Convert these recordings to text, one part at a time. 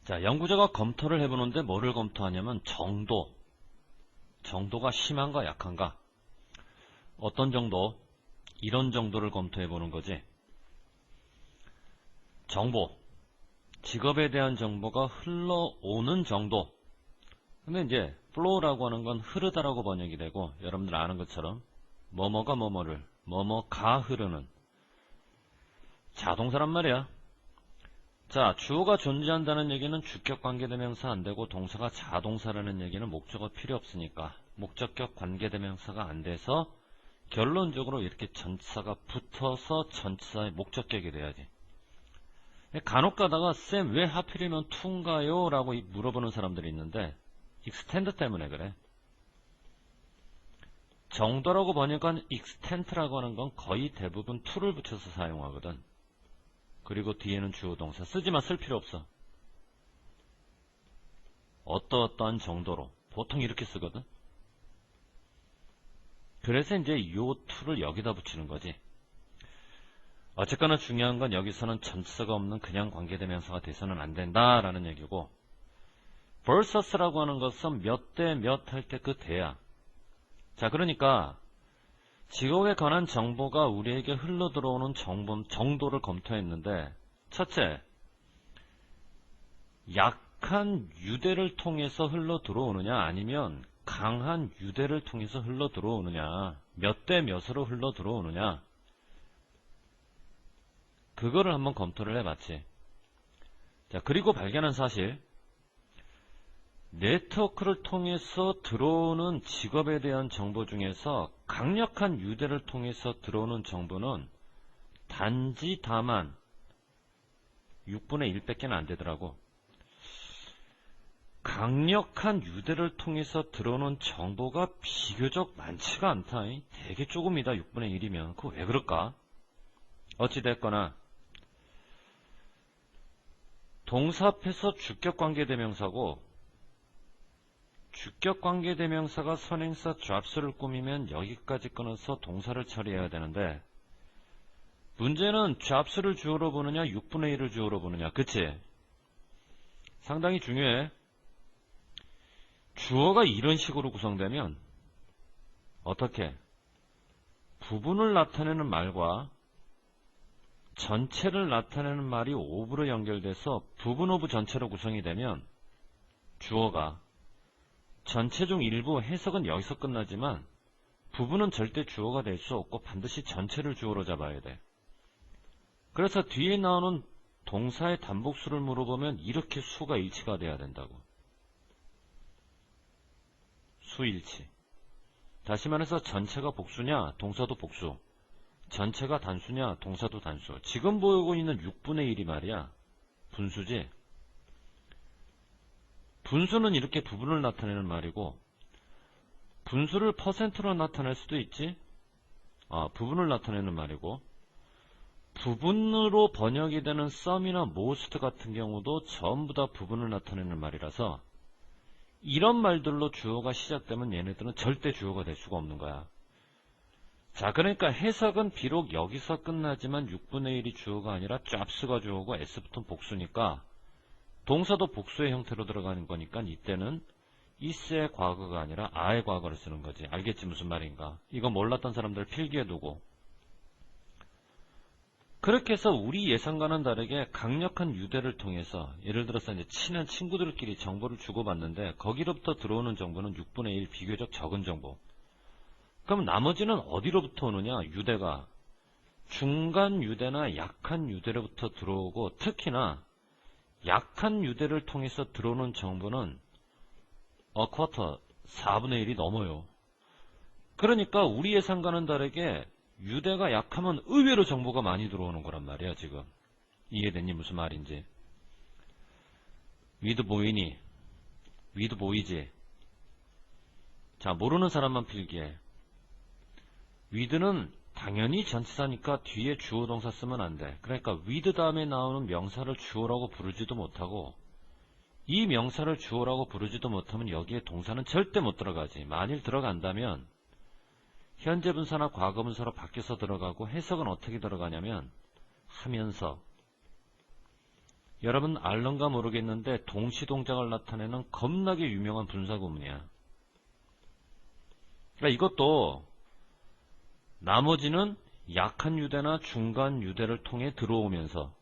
자, 연구자가 검토를 해보는데 뭐를 검토하냐면 정도가 심한가 약한가, 어떤 정도, 이런 정도를 검토해보는 거지. 정보, 직업에 대한 정보가 흘러오는 정도. 근데 이제 flow라고 하는 건 흐르다라고 번역이 되고, 여러분들 아는 것처럼 뭐뭐가 뭐뭐가 흐르는 자동사란 말이야. 자, 주어가 존재한다는 얘기는 주격 관계대명사 안 되고, 동사가 자동사라는 얘기는 목적어 필요 없으니까 목적격 관계대명사가 안 돼서 결론적으로 이렇게 전치사가 붙어서 전치사의 목적격이 돼야지. 간혹 가다가 쌤 왜 하필이면 to인가요? 라고 물어보는 사람들이 있는데 extend 때문에 그래. 정도라고 번역한 extent라고 하는 건 거의 대부분 to를 붙여서 사용하거든. 그리고 뒤에는 주어 동사 쓰지마, 쓸 필요 없어. 어떠어떠한 정도로 보통 이렇게 쓰거든. 그래서 이제 요 to를 여기다 붙이는 거지. 어쨌거나 중요한 건 여기서는 전치사가 없는 그냥 관계대명사가 돼서는 안 된다라는 얘기고, versus라고 하는 것은 몇 대 몇 할 때 그 대야. 자, 그러니까 직업에 관한 정보가 우리에게 흘러들어오는 정도를 검토했는데, 첫째, 약한 유대를 통해서 흘러들어오느냐 아니면 강한 유대를 통해서 흘러들어오느냐, 몇 대 몇으로 흘러들어오느냐, 그거를 한번 검토를 해봤지. 자, 그리고 발견한 사실, 네트워크를 통해서 들어오는 직업에 대한 정보 중에서 강력한 유대를 통해서 들어오는 정보는 단지 다만 6분의 1밖에 안 되더라고. 강력한 유대를 통해서 들어오는 정보가 비교적 많지가 않다. 되게 조금이다. 6분의 1이면. 그거 왜 그럴까? 어찌됐거나 동사 앞에서 주격관계대명사고, 주격관계대명사가 선행사 drops를 꾸미면 여기까지 끊어서 동사를 처리해야 되는데, 문제는 drops를 주어로 보느냐 6분의 1을 주어로 보느냐. 그치? 상당히 중요해. 주어가 이런 식으로 구성되면 어떻게? 부분을 나타내는 말과 전체를 나타내는 말이 오브로 연결돼서 부분 오브 전체로 구성이 되면 주어가 전체 중 일부, 해석은 여기서 끝나지만 부분은 절대 주어가 될 수 없고 반드시 전체를 주어로 잡아야 돼. 그래서 뒤에 나오는 동사의 단복수를 물어보면 이렇게 수가 일치가 돼야 된다고. 수일치. 다시 말해서 전체가 복수냐, 동사도 복수. 전체가 단수냐, 동사도 단수. 지금 보이고 있는 6분의 1이 말이야, 분수지. 분수는 이렇게 부분을 나타내는 말이고, 분수를 퍼센트로 나타낼 수도 있지. 부분을 나타내는 말이고, 부분으로 번역이 되는 sum이나 most 같은 경우도 전부 다 부분을 나타내는 말이라서, 이런 말들로 주어가 시작되면 얘네들은 절대 주어가 될 수가 없는 거야. 자, 그러니까 해석은 비록 여기서 끝나지만 6분의 1이 주어가 아니라 drops가 주어고 s부터는 복수니까 동사도 복수의 형태로 들어가는 거니까 이때는 is의 과거가 아니라 a의 과거를 쓰는 거지. 알겠지 무슨 말인가? 이거 몰랐던 사람들 필기해 두고. 그렇게 해서 우리 예상과는 다르게 강력한 유대를 통해서, 예를 들어서 이제 친한 친구들끼리 정보를 주고받는데 거기로부터 들어오는 정보는 6분의 1 비교적 적은 정보. 그럼 나머지는 어디로부터 오느냐? 유대가 중간 유대나 약한 유대로부터 들어오고, 특히나 약한 유대를 통해서 들어오는 정보는 쿼터 4분의 1이 넘어요. 그러니까 우리 예상과는 다르게 유대가 약하면 의외로 정보가 많이 들어오는 거란 말이야. 지금 이해됐니? 무슨 말인지. 위드 보이니? 위드 보이지? 자, 모르는 사람만 필기해. with는 당연히 전치사니까 뒤에 주어 동사 쓰면 안 돼. 그러니까 with 다음에 나오는 명사를 주어라고 부르지도 못하고, 이 명사를 주어라고 부르지도 못하면 여기에 동사는 절대 못 들어가지. 만일 들어간다면 현재 분사나 과거 분사로 바뀌어서 들어가고, 해석은 어떻게 들어가냐면 하면서, 여러분 알런가 모르겠는데 동시동작을 나타내는 겁나게 유명한 분사구문이야. 그러니까 이것도 나머지는 약한 유대나 중간 유대를 통해 들어오면서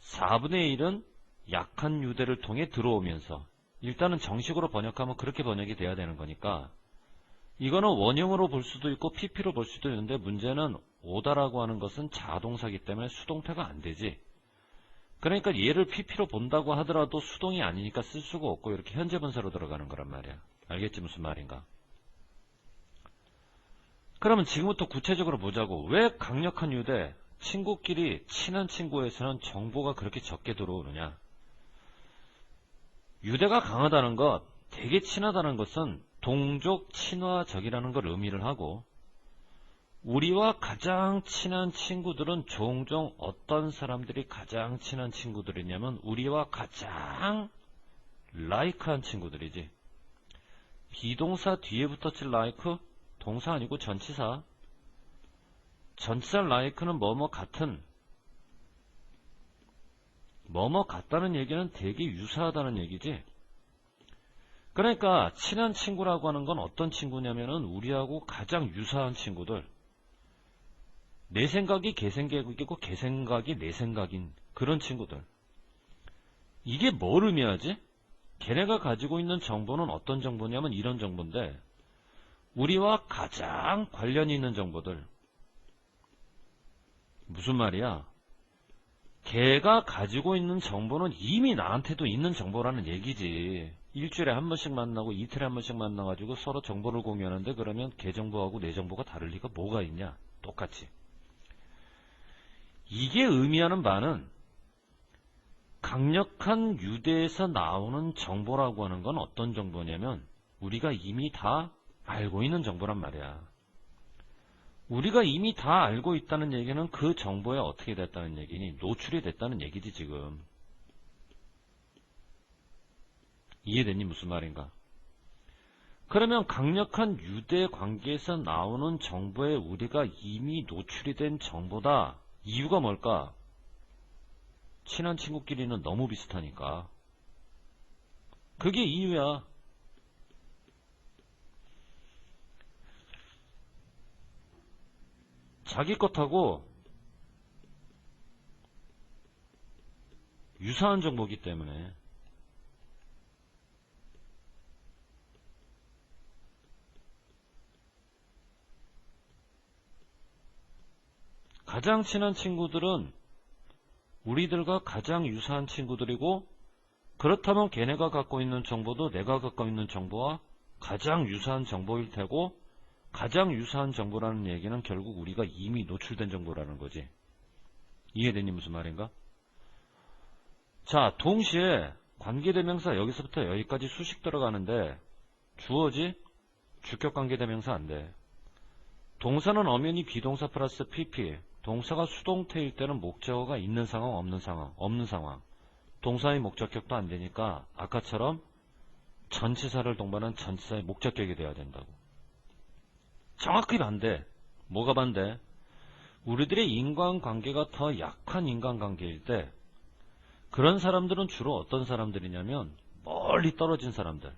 4분의 1은 약한 유대를 통해 들어오면서 일단은 정식으로 번역하면 그렇게 번역이 돼야 되는 거니까 이거는 원형으로 볼 수도 있고 PP로 볼 수도 있는데 문제는 오다라고 하는 것은 자동사기 때문에 수동태가 안 되지. 그러니까 얘를 PP로 본다고 하더라도 수동이 아니니까 쓸 수가 없고 이렇게 현재분사로 들어가는 거란 말이야. 알겠지 무슨 말인가? 그러면 지금부터 구체적으로 보자고. 왜 강력한 유대, 친구끼리 친한 친구에서는 정보가 그렇게 적게 들어오느냐? 유대가 강하다는 것, 되게 친하다는 것은 동족 친화적이라는 걸 의미를 하고 우리와 가장 친한 친구들은 종종 어떤 사람들이 가장 친한 친구들이냐면 우리와 가장 like한 친구들이지. 비동사 뒤에 붙었지 like? 동사 아니고 전치사. 전치사 like는 뭐뭐 같은, 뭐뭐 같다는 얘기는 되게 유사하다는 얘기지. 그러니까 친한 친구라고 하는 건 어떤 친구냐면은 우리하고 가장 유사한 친구들. 내 생각이 걔 생각이고 걔 생각이 내 생각인 그런 친구들. 이게 뭘 의미하지? 걔네가 가지고 있는 정보는 어떤 정보냐면 이런 정보인데 우리와 가장 관련이 있는 정보들. 무슨 말이야? 걔가 가지고 있는 정보는 이미 나한테도 있는 정보라는 얘기지. 일주일에 한 번씩 만나고 이틀에 한 번씩 만나가지고 서로 정보를 공유하는데 그러면 걔 정보하고 내 정보가 다를 리가 뭐가 있냐? 똑같이. 이게 의미하는 바는 강력한 유대에서 나오는 정보라고 하는 건 어떤 정보냐면 우리가 이미 다 알고 있는 정보란 말이야. 우리가 이미 다 알고 있다는 얘기는 그 정보에 어떻게 됐다는 얘기니? 노출이 됐다는 얘기지 지금. 이해됐니? 무슨 말인가? 그러면 강력한 유대 관계에서 나오는 정보에 우리가 이미 노출이 된 정보다. 이유가 뭘까? 친한 친구끼리는 너무 비슷하니까. 그게 이유야. 자기 것하고 유사한 정보이기 때문에. 가장 친한 친구들은 우리들과 가장 유사한 친구들이고 그렇다면 걔네가 갖고 있는 정보도 내가 갖고 있는 정보와 가장 유사한 정보일 테고 가장 유사한 정보라는 얘기는 결국 우리가 이미 노출된 정보라는 거지. 이해되니 무슨 말인가? 자, 동시에 관계대명사 여기서부터 여기까지 수식 들어가는데 주어지? 주격 관계대명사 안 돼. 동사는 엄연히 비동사 플러스 PP. 동사가 수동태일 때는 목적어가 있는 상황, 없는 상황, 없는 상황. 동사의 목적격도 안 되니까 아까처럼 전치사를 동반한 전치사의 목적격이 돼야 된다고. 정확히 반대. 뭐가 반대? 우리들의 인간관계가 더 약한 인간관계일 때 그런 사람들은 주로 어떤 사람들이냐면 멀리 떨어진 사람들.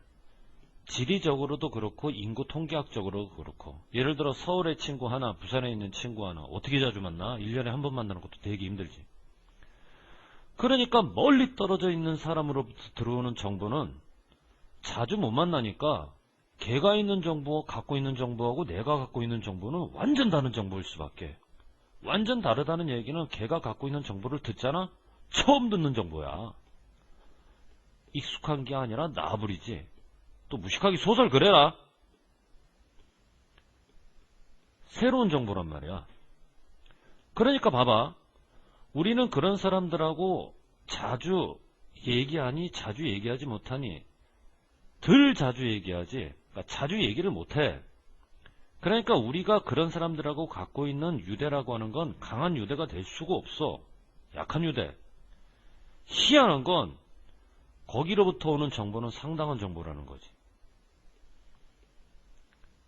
지리적으로도 그렇고 인구 통계학적으로도 그렇고 예를 들어 서울의 친구 하나, 부산에 있는 친구 하나 어떻게 자주 만나? 1년에 한 번 만나는 것도 되게 힘들지. 그러니까 멀리 떨어져 있는 사람으로부터 들어오는 정보는 자주 못 만나니까 걔가 있는 정보, 갖고 있는 정보하고 내가 갖고 있는 정보는 완전 다른 정보일 수밖에. 완전 다르다는 얘기는 걔가 갖고 있는 정보를 듣잖아? 처음 듣는 정보야. 익숙한 게 아니라 나불이지. 또 무식하게 소설 그래라. 새로운 정보란 말이야. 그러니까 봐봐. 우리는 그런 사람들하고 자주 얘기하니 자주 얘기하지 못하니 덜 자주 얘기하지. 그러니까 자주 얘기를 못해. 그러니까 우리가 그런 사람들하고 갖고 있는 유대라고 하는 건 강한 유대가 될 수가 없어. 약한 유대. 희한한 건 거기로부터 오는 정보는 상당한 정보라는 거지.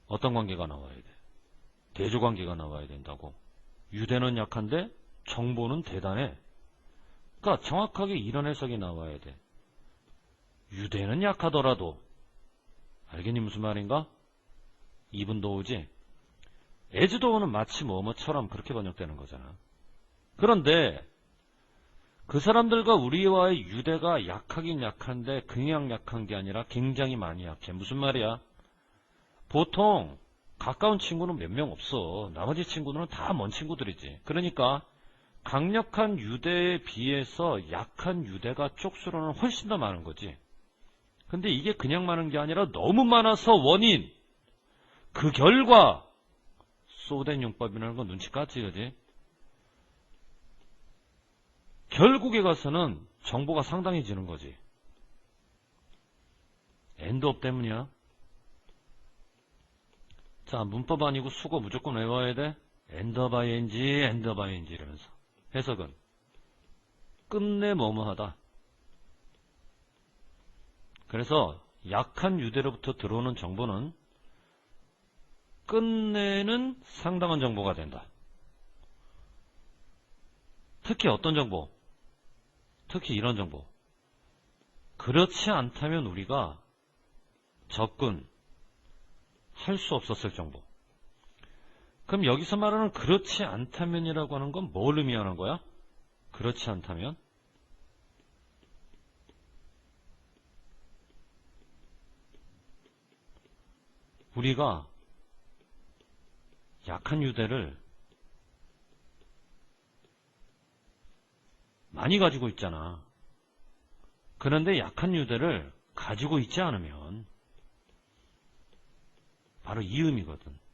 어떤 관계가 나와야 돼? 대조관계가 나와야 된다고. 유대는 약한데 정보는 대단해. 그러니까 정확하게 이런 해석이 나와야 돼. 유대는 약하더라도, 알겠니 무슨 말인가? 이분도 오지? 에즈도어는 마치 뭐뭐처럼 그렇게 번역되는 거잖아. 그런데 그 사람들과 우리와의 유대가 약하긴 약한데 그냥 약한 게 아니라 굉장히 많이 약해. 무슨 말이야? 보통 가까운 친구는 몇 명 없어. 나머지 친구들은 다 먼 친구들이지. 그러니까 강력한 유대에 비해서 약한 유대가 쪽수로는 훨씬 더 많은 거지. 근데 이게 그냥 많은 게 아니라 너무 많아서 원인, 그 결과, 소된 용법이라는 건 눈치 깠지, 그지? 결국에 가서는 정보가 상당해지는 거지. 엔드업 때문이야. 자, 문법 아니고 수거 무조건 외워야 돼. 엔드업 ing, 엔드업 ing 이러면서. 해석은 끝내 뭐뭐하다. 그래서 약한 유대로부터 들어오는 정보는 끝내는 상당한 정보가 된다. 특히 어떤 정보? 특히 이런 정보. 그렇지 않다면 우리가 접근할 수 없었을 정보. 그럼 여기서 말하는 그렇지 않다면이라고 하는 건 뭘 의미하는 거야? 그렇지 않다면? 우리가 약한 유대를 많이 가지고 있잖아. 그런데 약한 유대를 가지고 있지 않으면 바로 이 의미거든.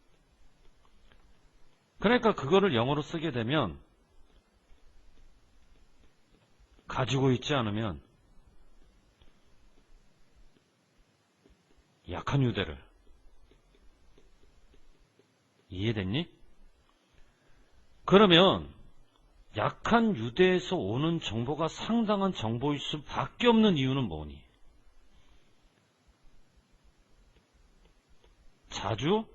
그러니까 그거를 영어로 쓰게 되면 가지고 있지 않으면 약한 유대를. 이해됐니? 그러면 약한 유대에서 오는 정보가 상당한 정보일 수밖에 없는 이유는 뭐니? 자주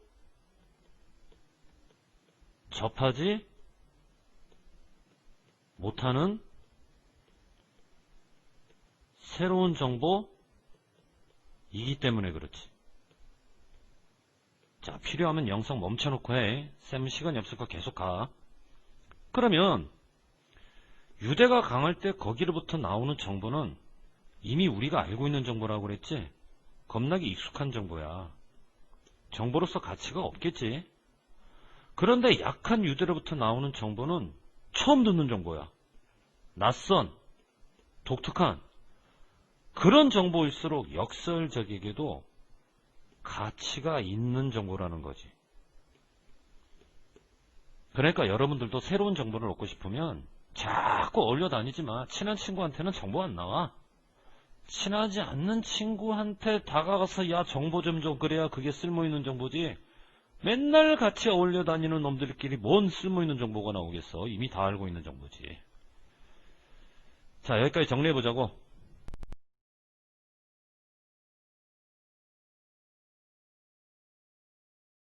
접하지 못하는 새로운 정보이기 때문에 그렇지. 자, 필요하면 영상 멈춰놓고 해. 쌤은 시간이 없으니까 계속 가. 그러면 유대가 강할 때 거기로부터 나오는 정보는 이미 우리가 알고 있는 정보라고 그랬지? 겁나게 익숙한 정보야. 정보로서 가치가 없겠지? 그런데 약한 유대로부터 나오는 정보는 처음 듣는 정보야. 낯선, 독특한 그런 정보일수록 역설적이게도 가치가 있는 정보라는 거지. 그러니까 여러분들도 새로운 정보를 얻고 싶으면 자꾸 어울려 다니지 마. 친한 친구한테는 정보 안 나와. 친하지 않는 친구한테 다가가서 야 정보 좀 줘. 그래야 그게 쓸모있는 정보지. 맨날 같이 어울려 다니는 놈들끼리 뭔 쓸모있는 정보가 나오겠어. 이미 다 알고 있는 정보지. 자, 여기까지 정리해보자고.